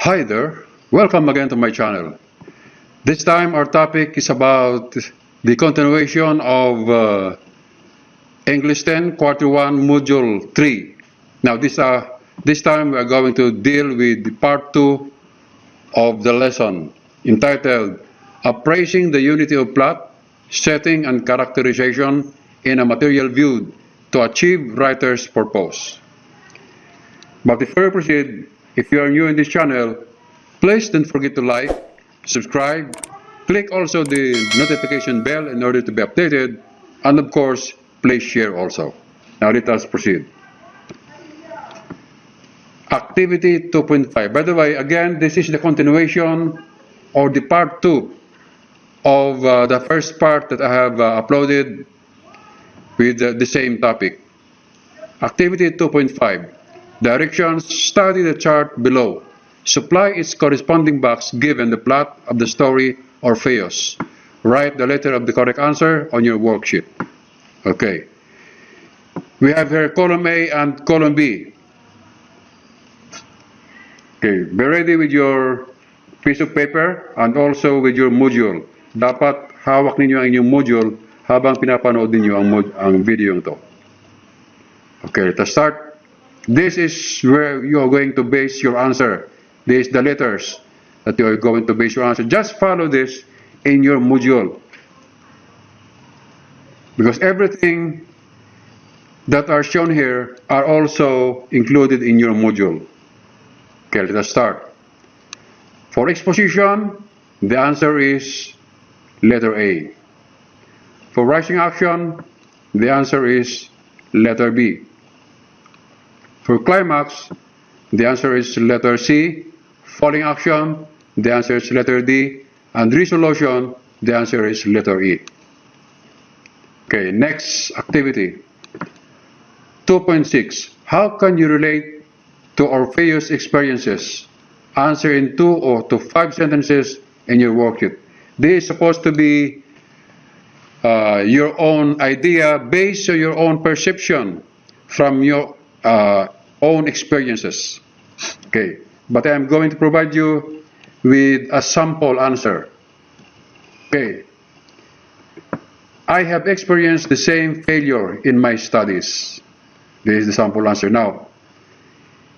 Hi there, welcome again to my channel. This time our topic is about the continuation of English 10 Quarter 1 Module 3. Now this time we are going to deal with the part 2 of the lesson entitled Appraising the Unity of Plot, Setting and Characterization in a Material Viewed to Achieve Writer's Purpose. But before we proceed, if you are new in this channel, please don't forget to like, subscribe, click also the notification bell in order to be updated, and of course, please share also. Now let us proceed. Activity 2.5. By the way, again, this is the continuation or the part 2 of the first part that I have uploaded with the same topic. Activity 2.5. Directions: study the chart below. Supply its corresponding box given the plot of the story or chaos. Write the letter of the correct answer on your worksheet. Okay. We have here column A and column B. Okay. Be ready with your piece of paper and also with your module. Dapat hawak ninyo ang inyong module habang pinapanood ninyo ang video ito. Okay, let's start. This is where you are going to base your answer. This is the letters that you are going to base your answer. Just follow this in your module, because everything that are shown here are also included in your module. Okay, let us start. For exposition, the answer is letter A. For rising action, the answer is letter B. For climax, the answer is letter C. Falling action, the answer is letter D. And resolution, the answer is letter E. Okay, next activity. 2.6. How can you relate to Orpheus' experiences? Answer in 2 or to 5 sentences in your worksheet. This is supposed to be your own idea based on your own perception from your own experiences. Okay, but I am going to provide you with a sample answer. Okay, I have experienced the same failure in my studies. This is the sample answer. Now,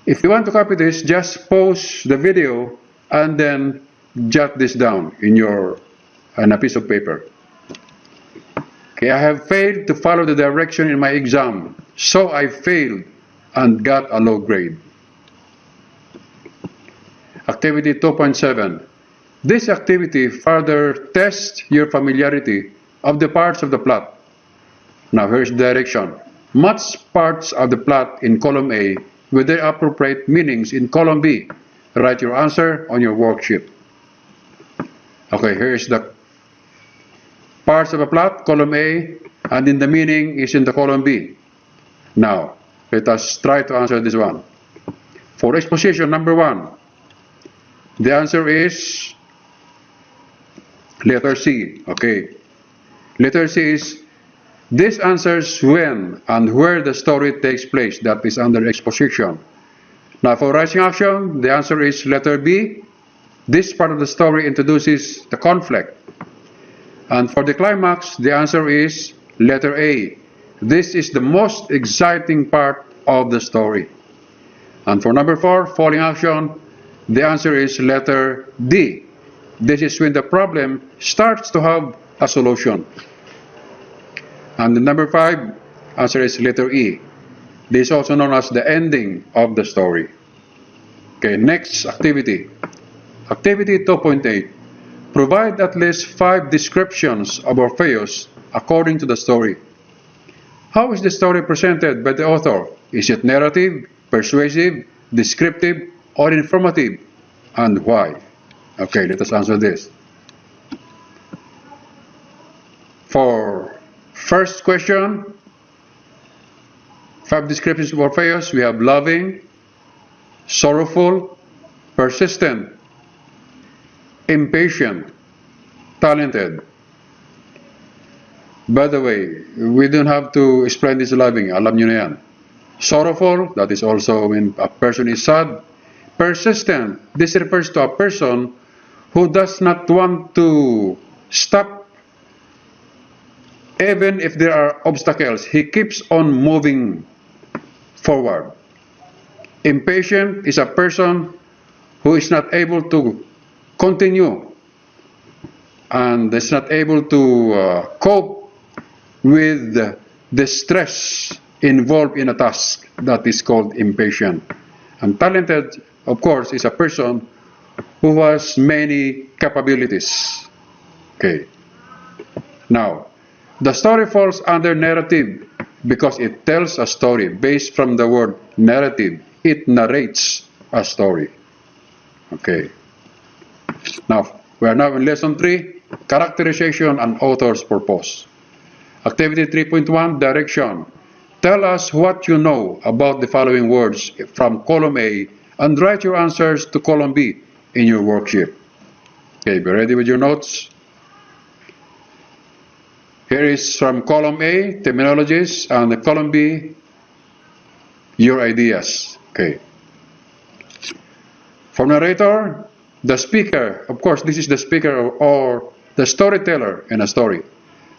if you want to copy this, just pause the video and then jot this down on a piece of paper. Okay, I have failed to follow the direction in my exam, so I failed and got a low grade. Activity 2.7. This activity further tests your familiarity of the parts of the plot. Now here's the direction. Match parts of the plot in column A with their appropriate meanings in column B. Write your answer on your worksheet. Okay, here's the parts of a plot, column A, and in the meaning is in the column B. Now, let us try to answer this one. For exposition number 1, the answer is letter C. Okay. Letter C is, this answers when and where the story takes place. That is under exposition. Now for rising action, the answer is letter B. This part of the story introduces the conflict. And for the climax, the answer is letter A. This is the most exciting part of the story. And for number 4, falling action, the answer is letter D. This is when the problem starts to have a solution. And the number 5, answer is letter E. This is also known as the ending of the story. Okay, next activity. Activity 2.8. Provide at least 5 descriptions of Orpheus according to the story. How is the story presented by the author? Is it narrative, persuasive, descriptive, or informative? And why? Okay, let us answer this. For first question, 5 descriptions of Orpheus. We have loving, sorrowful, persistent, impatient, talented. By the way, we don't have to explain this loving. Alam nyo na yan. Sorrowful, that is also when a person is sad. persistent. This refers to a person who does not want to stop even if there are obstacles. He keeps on moving forward. Impatient is a person who is not able to continue and is not able to cope with the stress involved in a task. That is called impatient. And talented, of course, is a person who has many capabilities. Okay. Now, the story falls under narrative because it tells a story based from the word narrative. It narrates a story. Okay. Now, we are now in lesson 3, characterization and author's purpose. Activity 3.1, direction. Tell us what you know about the following words from column A and write your answers to column B in your worksheet. Okay, be ready with your notes. Here is from column A, terminologies, and the column B, your ideas. Okay. For narrator, the speaker, of course, this is the speaker or the storyteller in a story.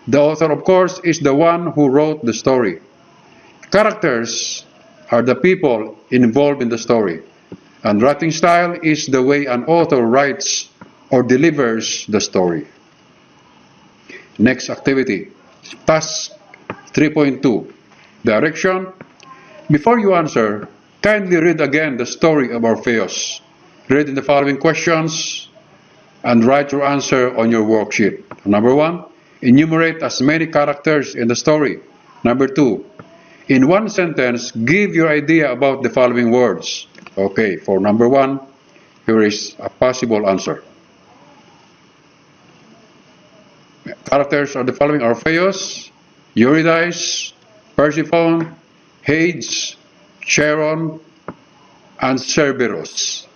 The author, of course, is the one who wrote the story. Characters are the people involved in the story. And writing style is the way an author writes or delivers the story. Next activity, task 3.2, direction. Before you answer, kindly read again the story of Orpheus. Read in the following questions and write your answer on your worksheet. Number 1, enumerate as many characters in the story. Number 2, in one sentence, give your idea about the following words. Okay, for number 1, here is a possible answer. Characters are the following: Orpheus, Eurydice, Persephone, Hades, Charon, and Cerberus.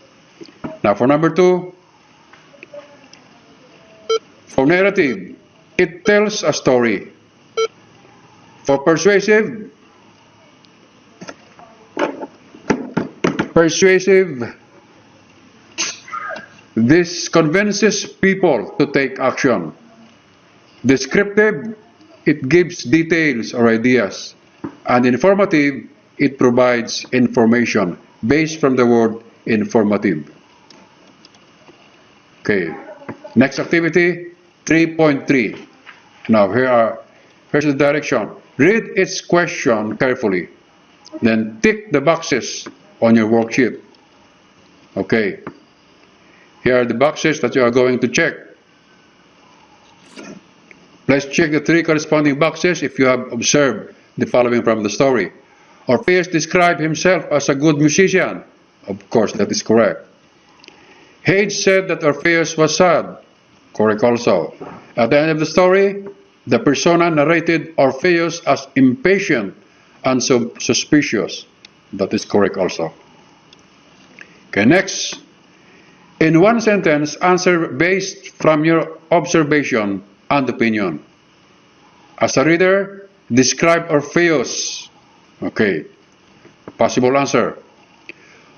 Now for number 2, for narrative, it tells a story. For persuasive, this convinces people to take action. Descriptive, it gives details or ideas. And informative, it provides information based from the word informative. Okay, next activity, 3.3. Now here's the direction. Read its question carefully. Then tick the boxes on your worksheet. Okay, here are the boxes that you are going to check. Let's check the 3 corresponding boxes if you have observed the following from the story. Orpheus described himself as a good musician. Of course, that is correct. Hades said that Orpheus was sad. Correct also. At the end of the story, the persona narrated Orpheus as impatient and suspicious. That is correct also. Okay, next. In one sentence, answer based from your observation and opinion. As a reader, describe Orpheus. Okay, possible answer.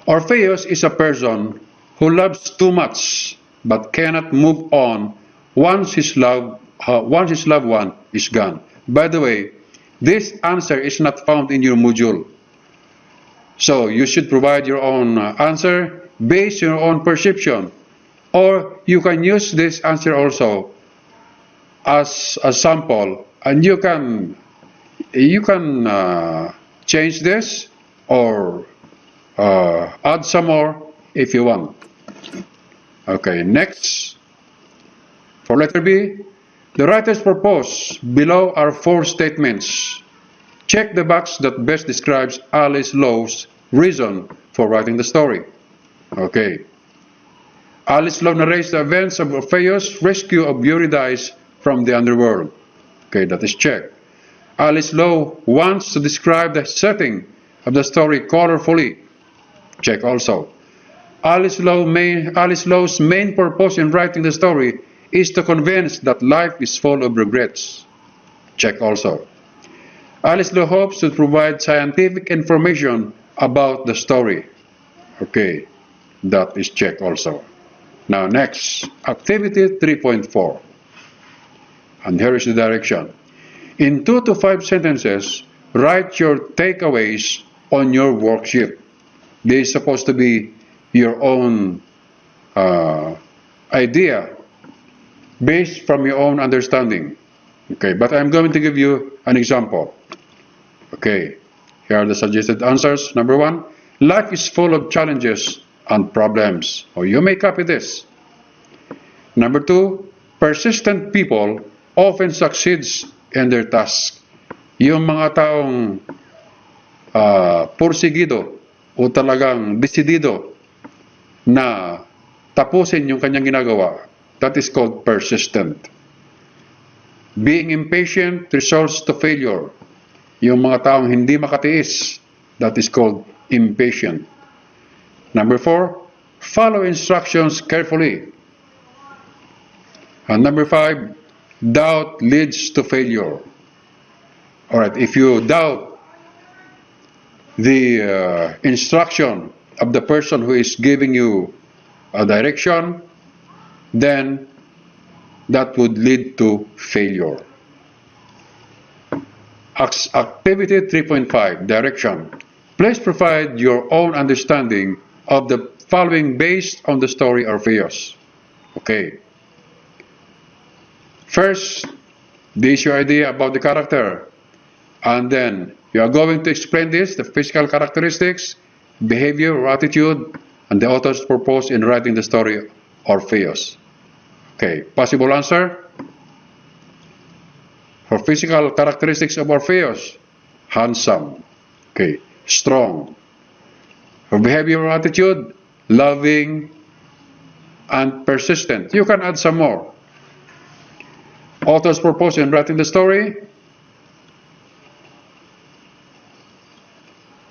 Orpheus is a person who loves too much but cannot move on once his loved one is gone. By the way, this answer is not found in your module. So you should provide your own answer based on your own perception. Or you can use this answer also as a sample, and you can change this or add some more if you want. Okay, next. For letter B, the writer's purpose. Below are 4 statements. Check the box that best describes Alice Lowe's reason for writing the story. Okay. Alice Lowe narrates the events of Orpheus' rescue of Eurydice from the underworld. Okay, that is checked. Alice Lowe wants to describe the setting of the story colorfully. Check also. Alice Lowe's main purpose in writing the story is to convince that life is full of regrets. Check also. Alice Lowe hopes to provide scientific information about the story. Okay. that is checked also. Now next, activity 3.4. And here is the direction. In 2 to 5 sentences, write your takeaways on your worksheet. This is supposed to be your own idea based from your own understanding. Okay, but I'm going to give you an example. Okay, here are the suggested answers. Number 1, life is full of challenges and problems. Or you may copy this. Number 2, persistent people often succeeds in their task. Yung mga taong porsigido o talagang desidido na tapusin yung kanyang ginagawa, that is called persistent. Being impatient results to failure. Yung mga taong hindi makatiis, that is called impatient. Number 4, follow instructions carefully. And number 5, doubt leads to failure. Alright, if you doubt the instruction of the person who is giving you a direction, then that would lead to failure. Activity 3.5, direction. Please provide your own understanding of the following based on the story Orpheus. Okay. First, this is your idea about the character. And then you are going to explain this, the physical characteristics, behavior or attitude, and the author's purpose in writing the story Orpheus. Okay, possible answer? For physical characteristics of Orpheus, handsome. Okay, strong. For behavior or attitude, loving and persistent. You can add some more. Author's purpose in writing the story.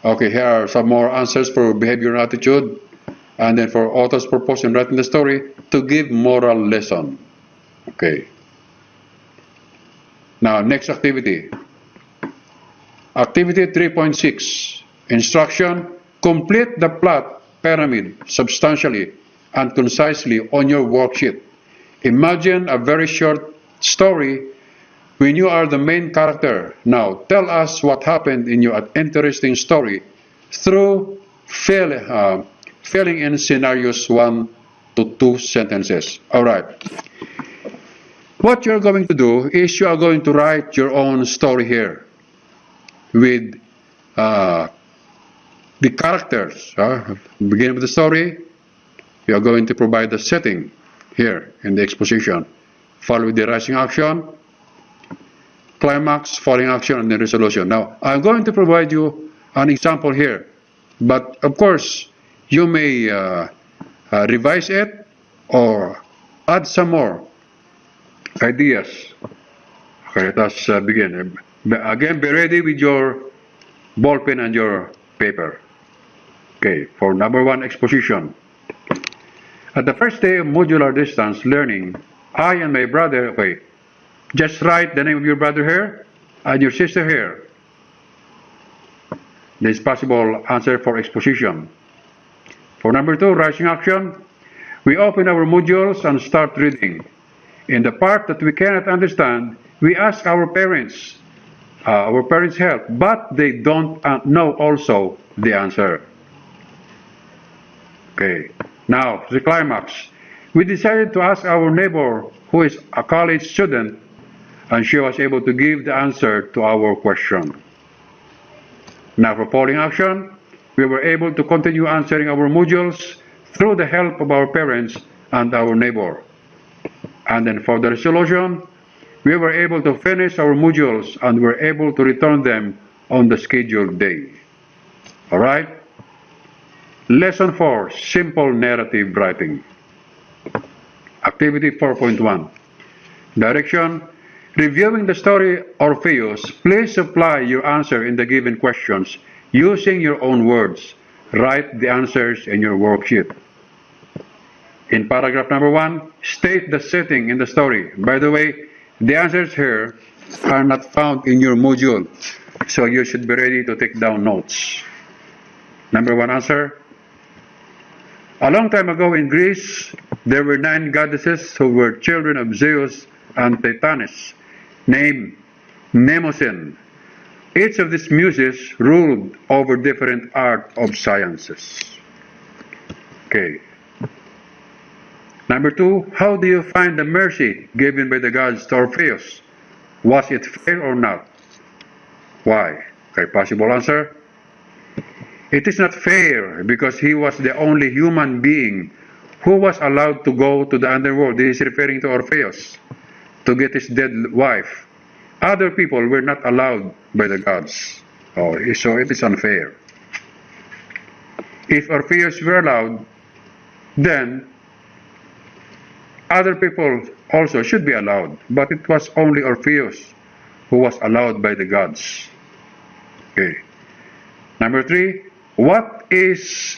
Okay, here are some more answers for behavior and attitude. And then for author's purpose in writing the story, to give moral lesson. Okay. Now, next activity. Activity 3.6. Instruction, complete the plot pyramid substantially and concisely on your worksheet. Imagine a very short story when you are the main character. Now, tell us what happened in your interesting story through filling in scenarios 1 to 2 sentences. Alright. What you're going to do is you are going to write your own story here with the characters. Beginning of the story, you are going to provide the setting here in the exposition. Follow with the rising action, climax, falling action, and then resolution. Now, I'm going to provide you an example here. But, of course, you may revise it or add some more ideas. Okay, let us begin. Again, be ready with your ball pen and your paper. Okay, for number 1, exposition. At the first day of modular distance learning, I and my brother, okay, just write the name of your brother here and your sister here. This is possible answer for exposition. For number 2, rising action, we open our modules and start reading. In the part that we cannot understand, we ask our parents help, but they don't know also the answer. Okay, now the climax. We decided to ask our neighbor who is a college student, and she was able to give the answer to our question. Now for falling action, we were able to continue answering our modules through the help of our parents and our neighbor. And then for the resolution, we were able to finish our modules and were able to return them on the scheduled day. Alright? Lesson 4, simple narrative writing. Activity 4.1. Direction, reviewing the story Orpheus, please supply your answer in the given questions using your own words. Write the answers in your worksheet. In paragraph number 1, state the setting in the story. By the way, the answers here are not found in your module, so you should be ready to take down notes. Number 1 answer, A long time ago in Greece, there were 9 goddesses who were children of Zeus and Titanus, named Mnemosyne. Each of these muses ruled over different art of sciences. Okay. Number 2, how do you find the mercy given by the gods to Orpheus? Was it fair or not? Why? Okay, possible answer. It is not fair because he was the only human being who was allowed to go to the underworld. This is referring to Orpheus, to get his dead wife. Other people were not allowed by the gods. So it is unfair. If Orpheus were allowed, then other people also should be allowed. But it was only Orpheus who was allowed by the gods. Okay. Number 3, what is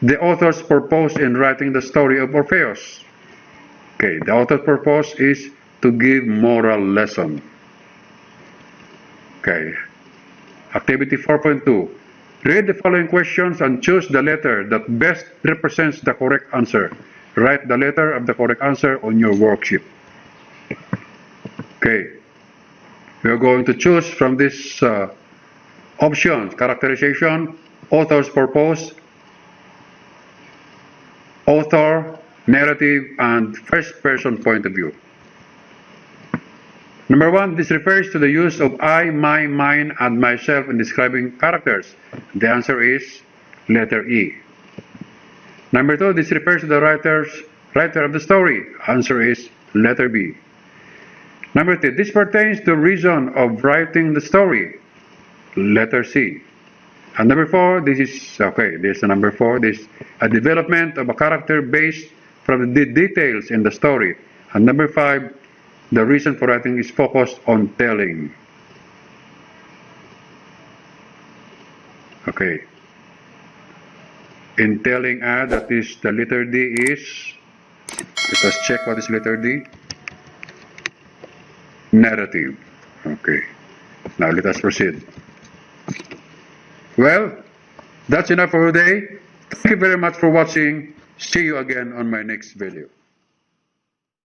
the author's purpose in writing the story of Orpheus? Okay, the author's purpose is to give moral lesson. Okay. Activity 4.2. Read the following questions and choose the letter that best represents the correct answer. Write the letter of the correct answer on your worksheet. Okay. We are going to choose from this options: characterization, author's purpose, author, narrative, and first-person point of view. Number 1, this refers to the use of I, my, mine, and myself in describing characters. The answer is letter E. Number 2, this refers to the writer of the story. Answer is letter B. Number 3, this pertains to reason of writing the story. Letter C. And number 4, this is number 4. This is a development of a character based from the details in the story. And number 5, the reason for writing is focused on telling. Okay. In telling, that is the letter D is, let us check what is letter D. Narrative. Okay. Now let us proceed. Well, that's enough for today. Thank you very much for watching. See you again on my next video.